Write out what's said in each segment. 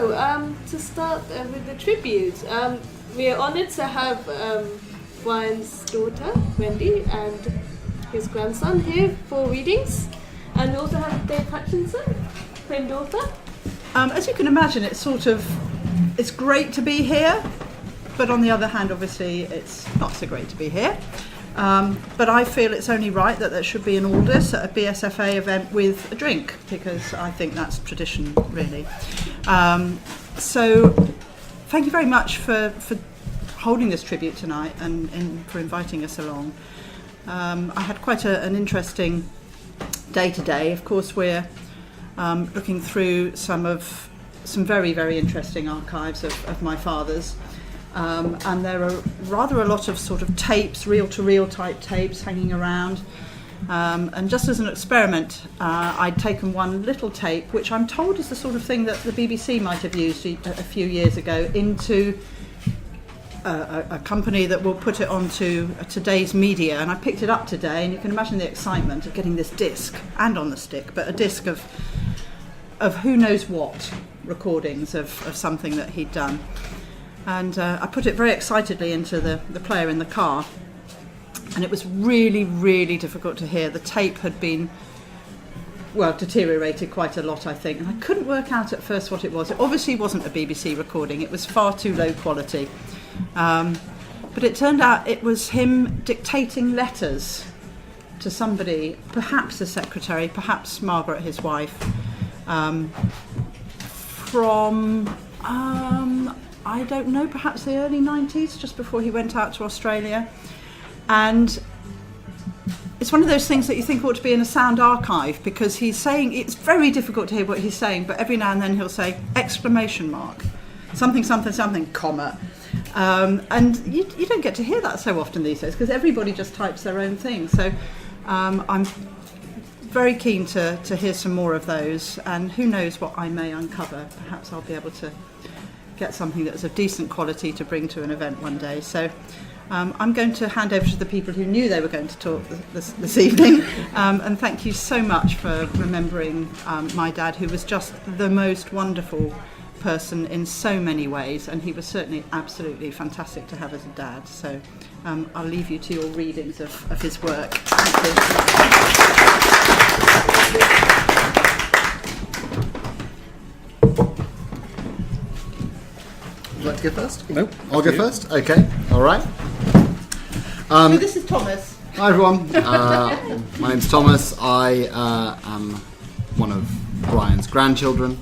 To start with the tribute, we are honoured to have Brian's daughter, Wendy, and his grandson here for readings. And we also have Dave Hutchinson, famed author. As you can imagine, it's great to be here, but on the other hand, obviously, it's not so great to be here. But I feel it's only right that there should be an Aldiss at a BSFA event with a drink, because I think that's tradition, really. So thank you very much for holding this tribute tonight and for inviting us along. I had quite an interesting day today. Of course, we're looking through some very, very interesting archives of my father's. And there are rather a lot of sort of tapes, reel-to-reel type tapes hanging around. And just as an experiment, I'd taken one little tape, which I'm told is the sort of thing that the BBC might have used a few years ago, into a company that will put it onto today's media. And I picked it up today, and you can imagine the excitement of getting this disc, and on the stick, but a disc of who knows what recordings of something that he'd done. And I put it very excitedly into the player in the car, and it was really, really difficult to hear. The tape had been, deteriorated quite a lot, I think, and I couldn't work out at first what it was. It obviously wasn't a BBC recording. It was far too low quality. But it turned out it was him dictating letters to somebody, perhaps a secretary, perhaps Margaret, his wife, from... I don't know, perhaps the early 90s, just before he went out to Australia. And it's one of those things that you think ought to be in a sound archive, because he's saying, it's very difficult to hear what he's saying, but every now and then he'll say, exclamation mark, something, something, something, comma. And you don't get to hear that so often these days, because everybody just types their own thing. So I'm very keen to hear some more of those, and who knows what I may uncover. Perhaps I'll be able to get something that's of decent quality to bring to an event one day. So I'm going to hand over to the people who knew they were going to talk this evening, and thank you so much for remembering my dad, who was just the most wonderful person in so many ways, and he was certainly absolutely fantastic to have as a dad. So I'll leave you to your readings of his work. Thank you. Would you like to go first? Nope. I'll go first? Okay, all right. So this is Thomas. Hi everyone, my name's Thomas. I am one of Brian's grandchildren.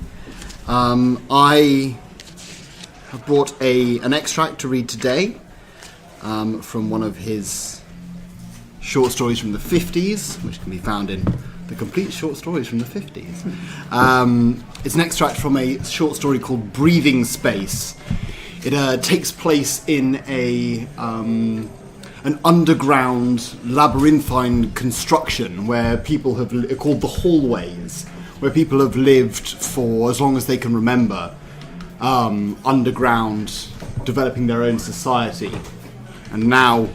I have brought an extract to read today from one of his short stories from the 50s, which can be found in the complete short stories from the 50s. It's an extract from a short story called Breathing Space. It takes place in an underground labyrinthine construction where people have called the hallways, where people have lived for as long as they can remember, underground, developing their own society, and now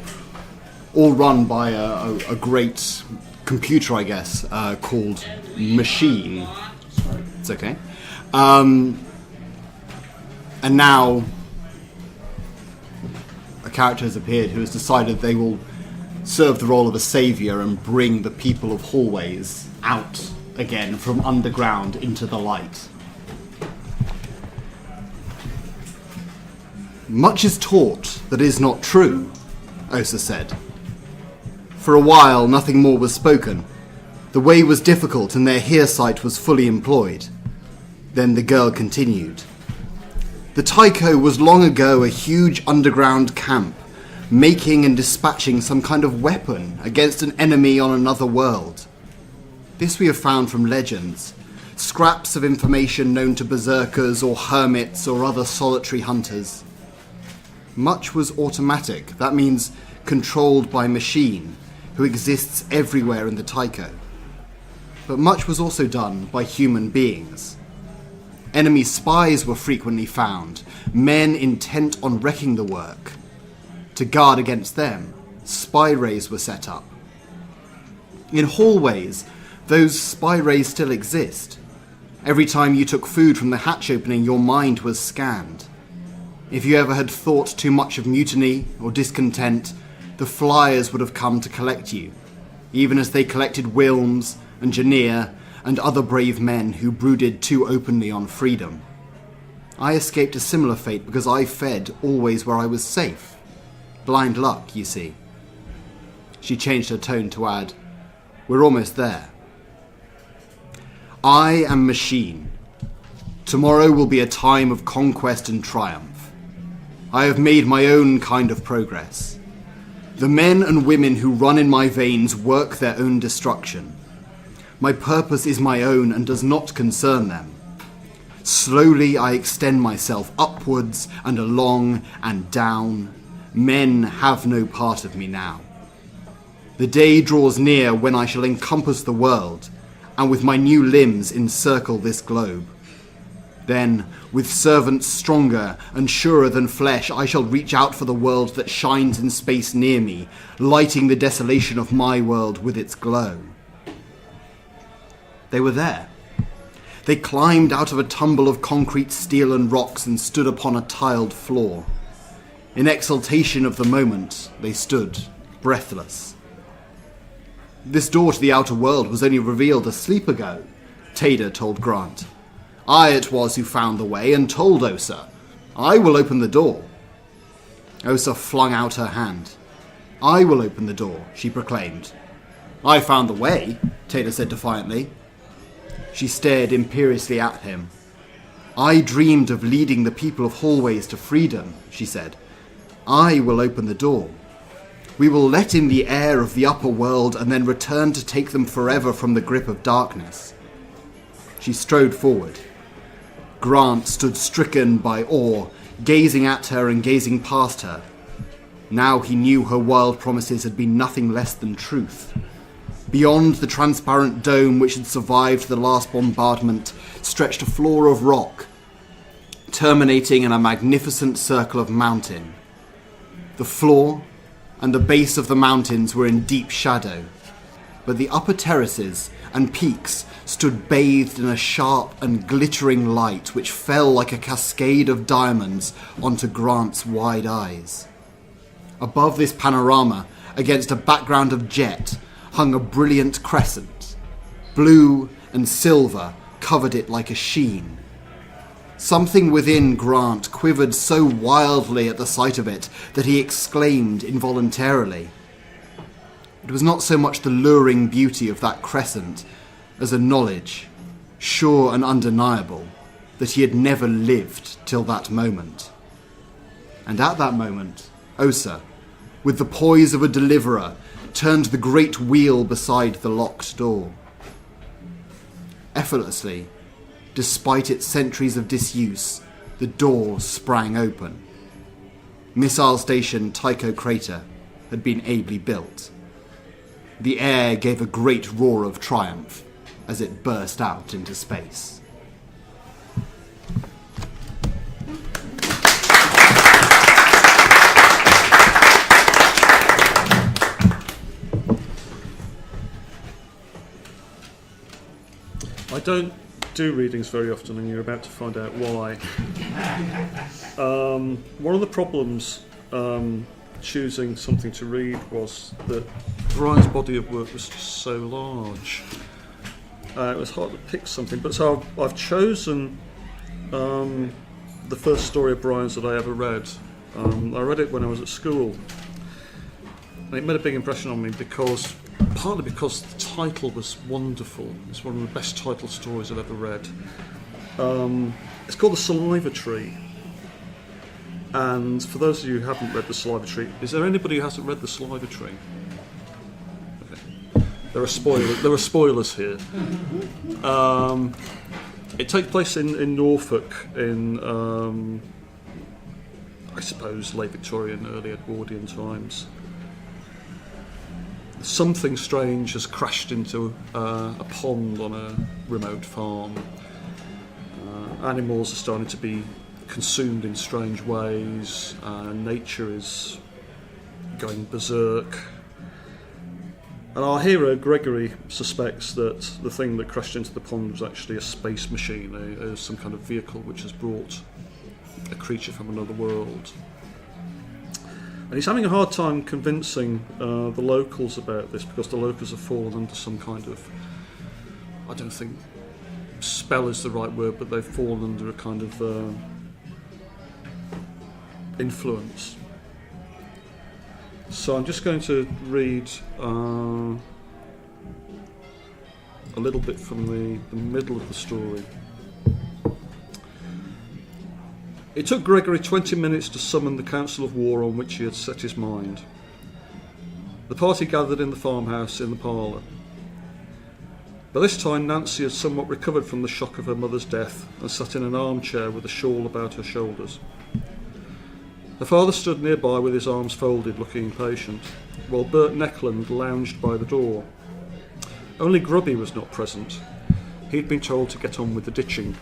all run by a great computer, I guess, called Machine. It's okay. And now a character has appeared who has decided they will serve the role of a saviour and bring the people of hallways out again from underground into the light. Much is taught that is not true, Osa said. For a while nothing more was spoken. The way was difficult and their hearsight was fully employed. Then the girl continued. The Tycho was long ago a huge underground camp, making and dispatching some kind of weapon against an enemy on another world. This we have found from legends, scraps of information known to berserkers or hermits or other solitary hunters. Much was automatic, that means controlled by machine, who exists everywhere in the Tycho. But much was also done by human beings. Enemy spies were frequently found, men intent on wrecking the work. To guard against them, spy rays were set up. In hallways, those spy rays still exist. Every time you took food from the hatch opening, your mind was scanned. If you ever had thought too much of mutiny or discontent, the flyers would have come to collect you, even as they collected Wilms and Janir and other brave men who brooded too openly on freedom. I escaped a similar fate because I fed always where I was safe. Blind luck, you see. She changed her tone to add, "We're almost there. I am machine. Tomorrow will be a time of conquest and triumph. I have made my own kind of progress. The men and women who run in my veins work their own destruction. My purpose is my own and does not concern them. Slowly I extend myself upwards and along and down. Men have no part of me now. The day draws near when I shall encompass the world, and with my new limbs encircle this globe. Then, with servants stronger and surer than flesh, I shall reach out for the world that shines in space near me, lighting the desolation of my world with its glow." They were there. They climbed out of a tumble of concrete, steel and rocks and stood upon a tiled floor. In exultation of the moment, they stood, breathless. "This door to the outer world was only revealed a sleep ago," Tader told Grant. "I it was who found the way and told Osa. I will open the door." Osa flung out her hand. "I will open the door," she proclaimed. "I found the way," Tader said defiantly. She stared imperiously at him. "I dreamed of leading the people of Hallways to freedom," she said. "I will open the door. We will let in the air of the upper world and then return to take them forever from the grip of darkness." She strode forward. Grant stood stricken by awe, gazing at her and gazing past her. Now he knew her wild promises had been nothing less than truth. Beyond the transparent dome which had survived the last bombardment stretched a floor of rock, terminating in a magnificent circle of mountain. The floor and the base of the mountains were in deep shadow, but the upper terraces and peaks stood bathed in a sharp and glittering light which fell like a cascade of diamonds onto Grant's wide eyes. Above this panorama, against a background of jet, hung a brilliant crescent. Blue and silver covered it like a sheen. Something within Grant quivered so wildly at the sight of it that he exclaimed involuntarily. It was not so much the luring beauty of that crescent as a knowledge, sure and undeniable, that he had never lived till that moment. And at that moment, Osa, with the poise of a deliverer, turned the great wheel beside the locked door. Effortlessly, despite its centuries of disuse, the door sprang open. Missile Station Tycho Crater had been ably built. The air gave a great roar of triumph as it burst out into space. I don't do readings very often, and you're about to find out why. One of the problems choosing something to read was that Brian's body of work was just so large. It was hard to pick something, but so I've chosen the first story of Brian's that I ever read. I read it when I was at school, and it made a big impression on me partly because the title was wonderful. It's one of the best title stories I've ever read. It's called The Saliva Tree. And for those of you who haven't read The Saliva Tree, is there anybody who hasn't read The Saliva Tree? Okay. There are spoilers here. It takes place in Norfolk in, I suppose, late Victorian, early Edwardian times. Something strange has crashed into a pond on a remote farm. Animals are starting to be consumed in strange ways. Nature is going berserk. And our hero, Gregory, suspects that the thing that crashed into the pond was actually a space machine, some kind of vehicle which has brought a creature from another world. And he's having a hard time convincing the locals about this, because the locals have fallen under some kind of, I don't think spell is the right word, but they've fallen under a kind of influence. So I'm just going to read a little bit from the middle of the story. It took Gregory 20 minutes to summon the council of war on which he had set his mind. The party gathered in the farmhouse in the parlour. By this time Nancy had somewhat recovered from the shock of her mother's death and sat in an armchair with a shawl about her shoulders. Her father stood nearby with his arms folded, looking impatient, while Bert Neckland lounged by the door. Only Grubby was not present. He'd been told to get on with the ditching.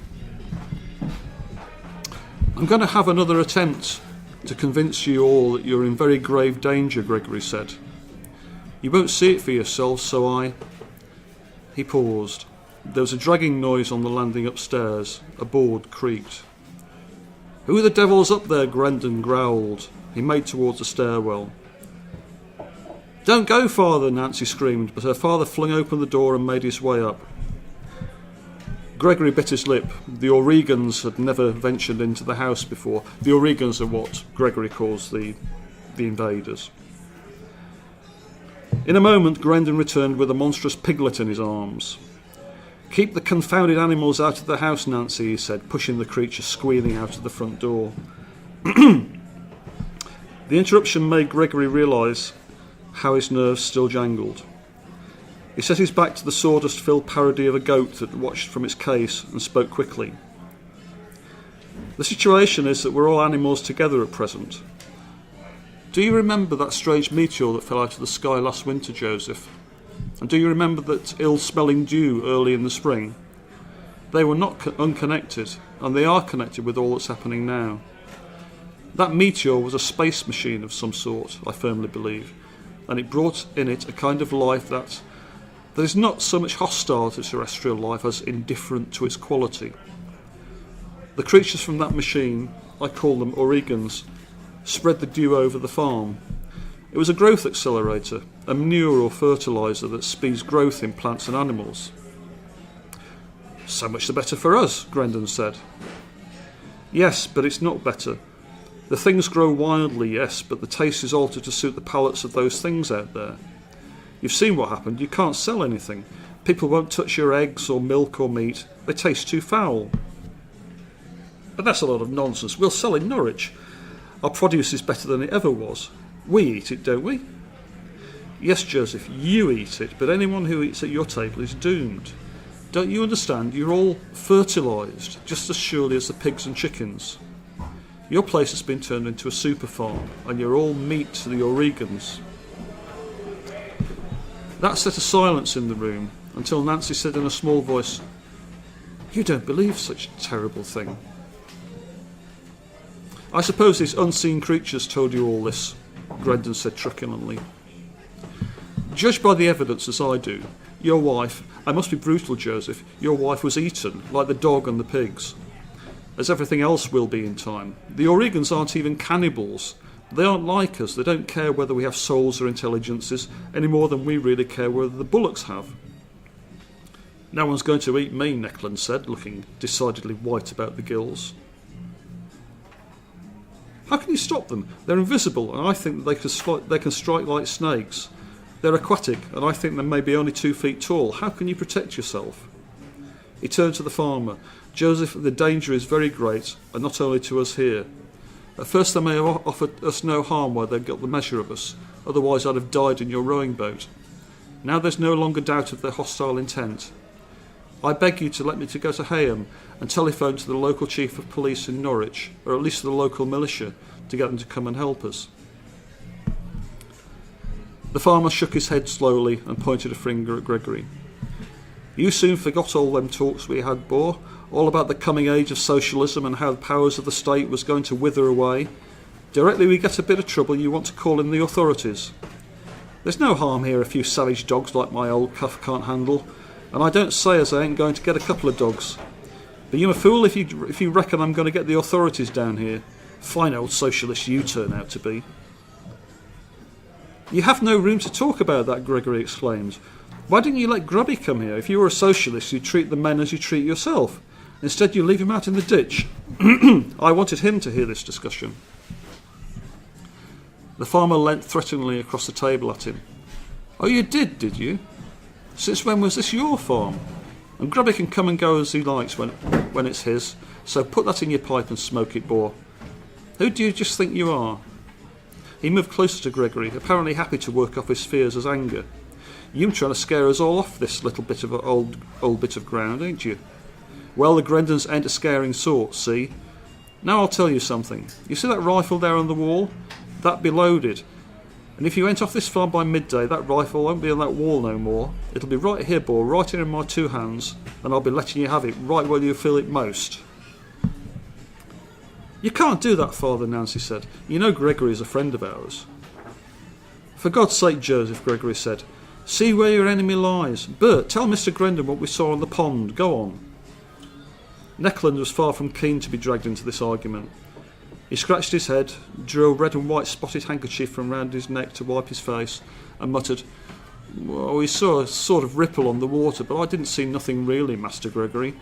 I'm going to have another attempt to convince you all that you're in very grave danger, Gregory said. You won't see it for yourselves, so I... He paused. There was a dragging noise on the landing upstairs. A board creaked. Who the devil's up there? Grendon growled. He made towards the stairwell. Don't go, Father, Nancy screamed, but her father flung open the door and made his way up. Gregory bit his lip. The O'Regans had never ventured into the house before. The O'Regans are what Gregory calls the invaders. In a moment, Grendon returned with a monstrous piglet in his arms. Keep the confounded animals out of the house, Nancy, he said, pushing the creature squealing out of the front door. The interruption made Gregory realise how his nerves still jangled. He set his back to the sawdust-filled parody of a goat that watched from its case and spoke quickly. The situation is that we're all animals together at present. Do you remember that strange meteor that fell out of the sky last winter, Joseph? And do you remember that ill-smelling dew early in the spring? They were not unconnected, and they are connected with all that's happening now. That meteor was a space machine of some sort, I firmly believe, and it brought in it a kind of life that is not so much hostile to terrestrial life as indifferent to its quality. The creatures from that machine, I call them O'Regans, spread the dew over the farm. It was a growth accelerator, a manure or fertiliser that speeds growth in plants and animals. So much the better for us, Grendon said. Yes, but it's not better. The things grow wildly, yes, but the taste is altered to suit the palates of those things out there. You've seen what happened. You can't sell anything. People won't touch your eggs or milk or meat. They taste too foul. But that's a lot of nonsense. We'll sell in Norwich. Our produce is better than it ever was. We eat it, don't we? Yes, Joseph, you eat it, but anyone who eats at your table is doomed. Don't you understand? You're all fertilised, just as surely as the pigs and chickens. Your place has been turned into a super farm, and you're all meat to the O'Regans. That set a silence in the room, until Nancy said in a small voice, You don't believe such a terrible thing. I suppose these unseen creatures told you all this, Grendon said truculently. Judged by the evidence as I do, your wife, I must be brutal, Joseph, your wife was eaten, like the dog and the pigs. As everything else will be in time. The O'Regans aren't even cannibals. They aren't like us. They don't care whether we have souls or intelligences, any more than we really care whether the bullocks have. No one's going to eat me, Neckland said, looking decidedly white about the gills. How can you stop them? They're invisible, and I think that they can strike like snakes. They're aquatic, and I think they may be only 2 feet tall. How can you protect yourself? He turned to the farmer. Joseph, the danger is very great, and not only to us here. At first they may have offered us no harm while they've got the measure of us, otherwise I'd have died in your rowing boat. Now there's no longer doubt of their hostile intent. I beg you to let me to go to Hayham and telephone to the local chief of police in Norwich, or at least to the local militia, to get them to come and help us. The farmer shook his head slowly and pointed a finger at Gregory. You soon forgot all them talks we had, Boar, all about the coming age of socialism and how the powers of the state was going to wither away. Directly we get a bit of trouble, you want to call in the authorities. There's no harm here a few savage dogs like my old cuff can't handle, and I don't say as I ain't going to get a couple of dogs. But you're a fool if you reckon I'm going to get the authorities down here. Fine old socialist you turn out to be. You have no room to talk about that, Gregory exclaimed. Why didn't you let Grubby come here? If you were a socialist, you'd treat the men as you treat yourself. Instead, you leave him out in the ditch. I wanted him to hear this discussion. The farmer leant threateningly across the table at him. Oh, you did you? Since when was this your farm? And Grubby can come and go as he likes when it's his, so put that in your pipe and smoke it, boy. Who do you just think you are? He moved closer to Gregory, apparently happy to work off his fears as anger. You're trying to scare us all off this little bit of old bit of ground, ain't you? Well, the Grendons ain't a scaring sort, see? Now I'll tell you something. You see that rifle there on the wall? That be loaded. And if you ain't off this farm by midday, that rifle won't be on that wall no more. It'll be right here, boy, right here in my two hands, and I'll be letting you have it right where you feel it most. You can't do that, Father, Nancy said. You know Gregory is a friend of ours. For God's sake, Joseph, Gregory said. See where your enemy lies. Bert, tell Mr. Grendon what we saw on the pond. Go on. Neckland was far from keen to be dragged into this argument. He scratched his head, drew a red and white spotted handkerchief from round his neck to wipe his face, and muttered, Well, we saw a sort of ripple on the water, but I didn't see nothing really, Master Gregory.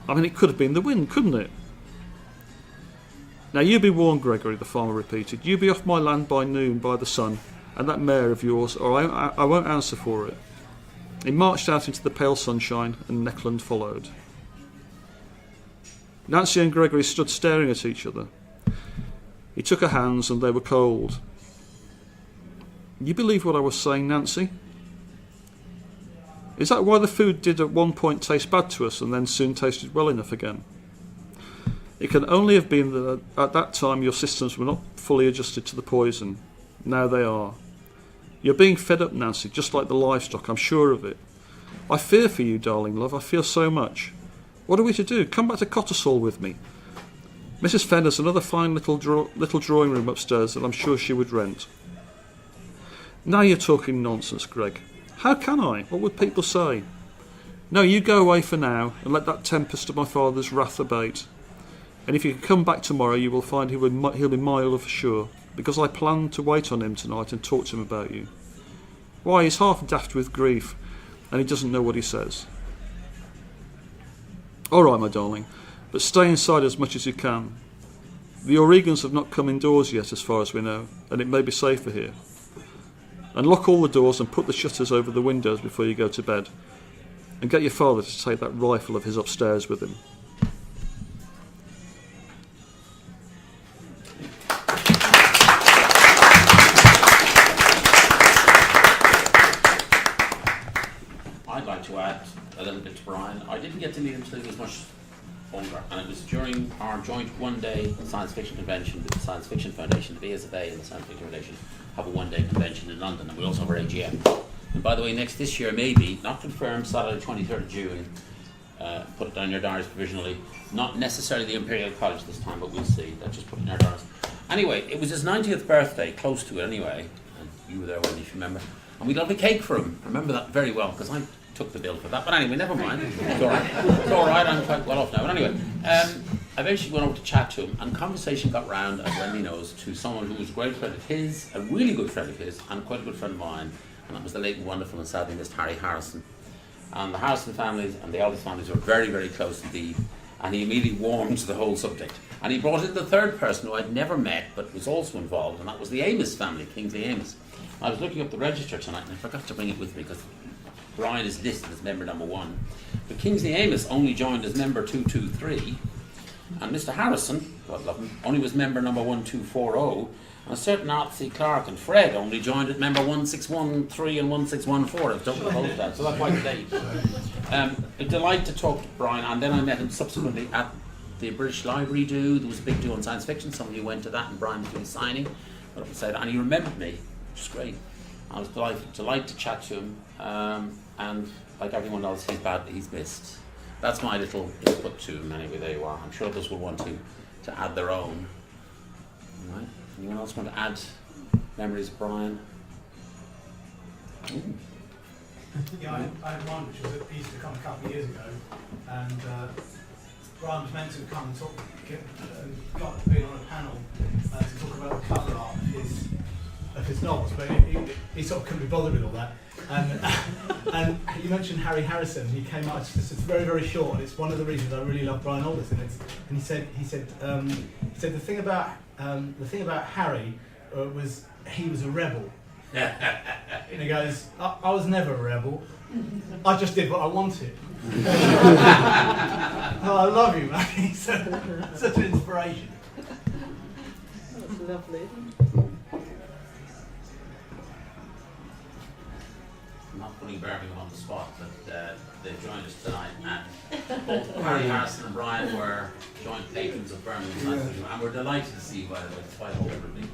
I mean, it could have been the wind, couldn't it? Now you be warned, Gregory, the farmer repeated. You be off my land by noon by the sun, and that mare of yours, or I won't answer for it. He marched out into the pale sunshine, and Neckland followed. Nancy and Gregory stood staring at each other. He took her hands, and they were cold. You believe what I was saying, Nancy? Is that why the food did at one point taste bad to us, and then soon tasted well enough again? It can only have been that at that time your systems were not fully adjusted to the poison. Now they are. You're being fed up, Nancy, just like the livestock, I'm sure of it. I fear for you, darling love, I feel so much. What are we to do? Come back to Cottesall with me. Mrs. Fenn has another fine little drawing room upstairs that I'm sure she would rent. Now you're talking nonsense, Greg. How can I? What would people say? No, you go away for now, and let that tempest of my father's wrath abate. And if you can come back tomorrow, you will find he'll be milder for sure, because I plan to wait on him tonight and talk to him about you. Why, he's half daft with grief, and he doesn't know what he says. All right, my darling, but stay inside as much as you can. The O'Regans have not come indoors yet, as far as we know, and it may be safer here. And lock all the doors and put the shutters over the windows before you go to bed. And get your father to take that rifle of his upstairs with him. I'd like to add a little bit to Brian. I didn't get to meet him until he was much older, and it was during our joint one-day science fiction convention with the Science Fiction Foundation. The BSFA and the Science Fiction Foundation have a one-day convention in London, and we also have our AGM. And by the way, this year maybe, not confirmed, Saturday 23rd of June, put it down in your diaries provisionally, not necessarily the Imperial College this time, but we'll see, that just put it in our diaries. Anyway, it was his 90th birthday, close to it anyway, and you were there, Wendy, if you remember, and we got a cake for him. I remember that very well, because I took the bill for that, but anyway, never mind. It's all right, I'm quite well off now. But anyway, I eventually went over to chat to him, and conversation got round, as Wendy knows, to someone who was a great friend of his, a really good friend of his, and quite a good friend of mine, and that was the late and wonderful and sadly missed Harry Harrison. And the Harrison families and the Aldiss families were very, very close indeed, and he immediately warmed to the whole subject. And he brought in the third person who I'd never met, but was also involved, and that was the Amos family, Kingsley Amos. I was looking up the register tonight, and I forgot to bring it with me, because Brian is listed as member number 1, but Kingsley Amos only joined as member 223, and Mr. Harrison, God love him, only was member number 1240, and a certain Artsy Clark and Fred only joined at member 1613 and 1614. I've double both that, so that's quite late. A delight to talk to Brian, and then I met him subsequently at the British Library do. There was a big do on science fiction, some of you went to that, and Brian was doing signing, and he remembered me, which is great. I was delighted to chat to him, and like everyone else, he's missed. That's my little input to him. Anyway, there you are. I'm sure others will want to add their own. All right. Anyone else want to add memories of Brian? Yeah, I had one which was at Easter to come a couple of years ago, and Brian was meant to come and got to be on a panel to talk about the cover art of his novels, but he sort of couldn't be bothered with all that. And you mentioned Harry Harrison. He came out. It's very, very short, and it's one of the reasons I really love Brian Aldiss. And he said the thing about Harry was he was a rebel. And he goes, I was never a rebel. I just did what I wanted. Oh, I love you, man. He's such an inspiration. That's lovely. I'm not putting Birmingham on the spot, but they've joined us tonight, and both Harry Harrison and Brian were joint patrons of Birmingham Science Fiction, and we're delighted to see you, by the way, despite all everybody.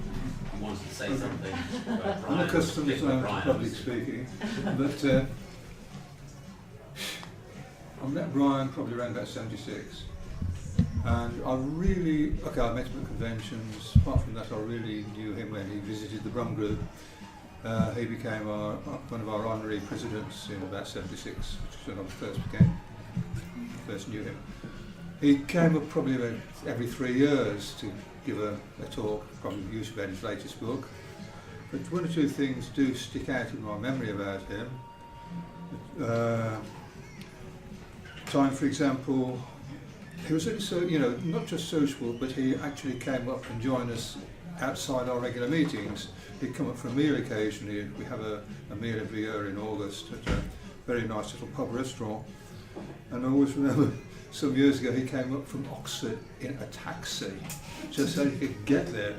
You wanted to say something about Brian. I'm accustomed to public speaking, but I met Brian probably around about 76, and I met him at conventions. Apart from that, I really knew him when he visited the Brum Group. He became one of our honorary presidents in about 76, which is when I first knew him. He came up probably about every 3 years to give a talk, probably usually about his latest book. But one or two things do stick out in my memory about him. Time, for example, he was not just sociable, but he actually came up and joined us outside our regular meetings. He'd come up for a meal occasionally. We have a meal every year in August at a very nice little pub restaurant. And I always remember some years ago he came up from Oxford in a taxi just so he could get there.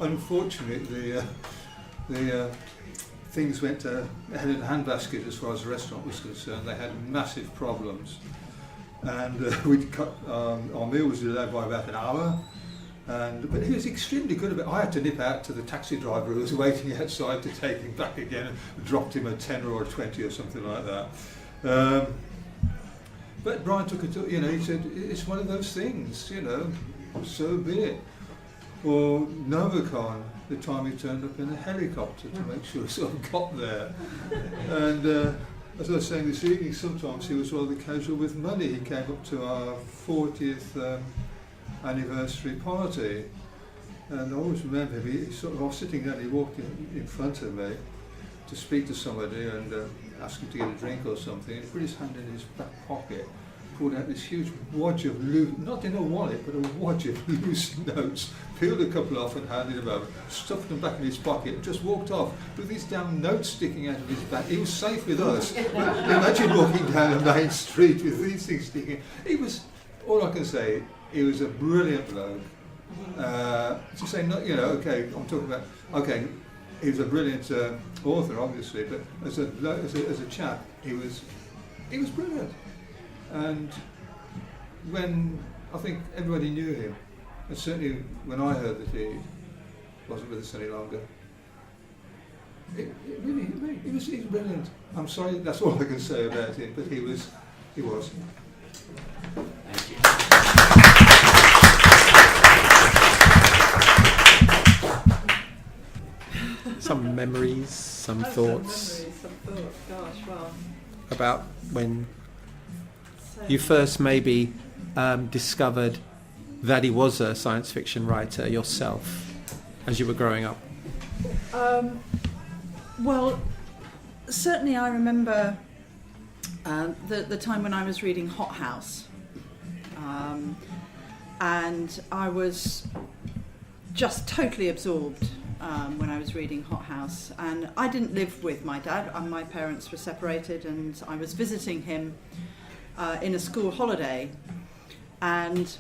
Unfortunately, the things went to hell in a handbasket as far as the restaurant was concerned. They had massive problems, and our meal was delayed by about an hour. But he was extremely good about it. I had to nip out to the taxi driver who was waiting outside to take him back again, and dropped him a 10 or a 20 or something like that. But Brian took it, he said, it's one of those things, so be it. Or Novacon, the time he turned up in a helicopter to make sure someone got there. And as I was saying this evening, sometimes he was rather casual with money. He came up to our 40th anniversary party, and I always remember him, I was sitting there and he walked in front of me to speak to somebody and ask him to get a drink or something, and he put his hand in his back pocket, pulled out this huge wad of loose, not in a wallet, but a wad of loose notes, peeled a couple off and handed them over, stuffed them back in his pocket and just walked off with these damn notes sticking out of his back. He was safe with us, but imagine walking down a main street with these things sticking. All I can say, he was a brilliant bloke. To say, I'm talking about, he was a brilliant author, obviously, but as a chap, he was brilliant. And when I think everybody knew him, and certainly when I heard that he wasn't with us any longer, it really hit me. He was brilliant. I'm sorry, that's all I can say about him, but he was. Thank you. Some memories, some thoughts. Gosh, wow. About when you first maybe discovered that he was a science fiction writer yourself as you were growing up. Well, certainly I remember the time when I was reading Hot House, and I was just totally absorbed when I was reading Hot House. And I didn't live with my dad, and my parents were separated, and I was visiting him in a school holiday. And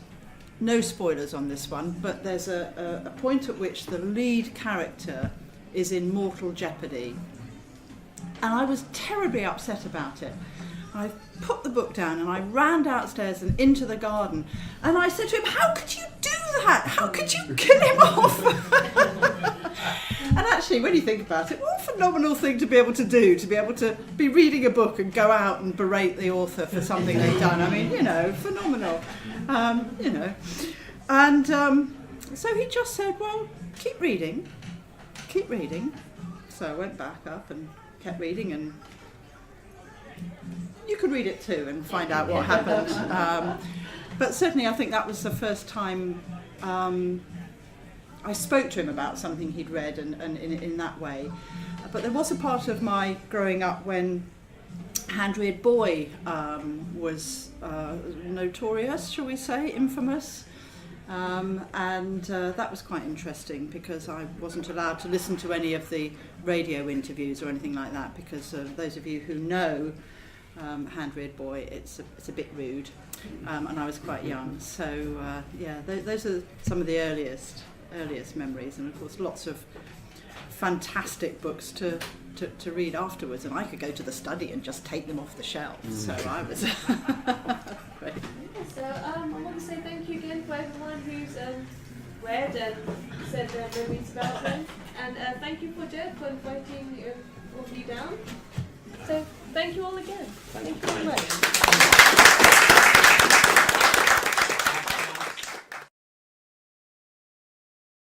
no spoilers on this one, but there's a point at which the lead character is in mortal jeopardy. And I was terribly upset about it. I put the book down and I ran downstairs and into the garden, and I said to him, how could you do that? How could you kill him off? And actually, when you think about it, what a phenomenal thing to be able to do, to be able to be reading a book and go out and berate the author for something they've done. I mean, phenomenal. And so he just said, well, keep reading. So I went back up and kept reading, and you could read it too and find out what happened. But certainly I think that was the first time I spoke to him about something he'd read, and in that way. But there was a part of my growing up when hand-reared boy was notorious, shall we say, infamous. And that was quite interesting because I wasn't allowed to listen to any of the radio interviews or anything like that, because those of you who know hand-reared boy, it's a bit rude, and I was quite young. So those are some of the earliest memories, and of course lots of fantastic books to read afterwards, and I could go to the study and just take them off the shelf. So I was great. So I want to say thank you again for everyone who's read and said their memories about them, and thank you for Jed for inviting all of you down. So thank you all again. Thank you very much.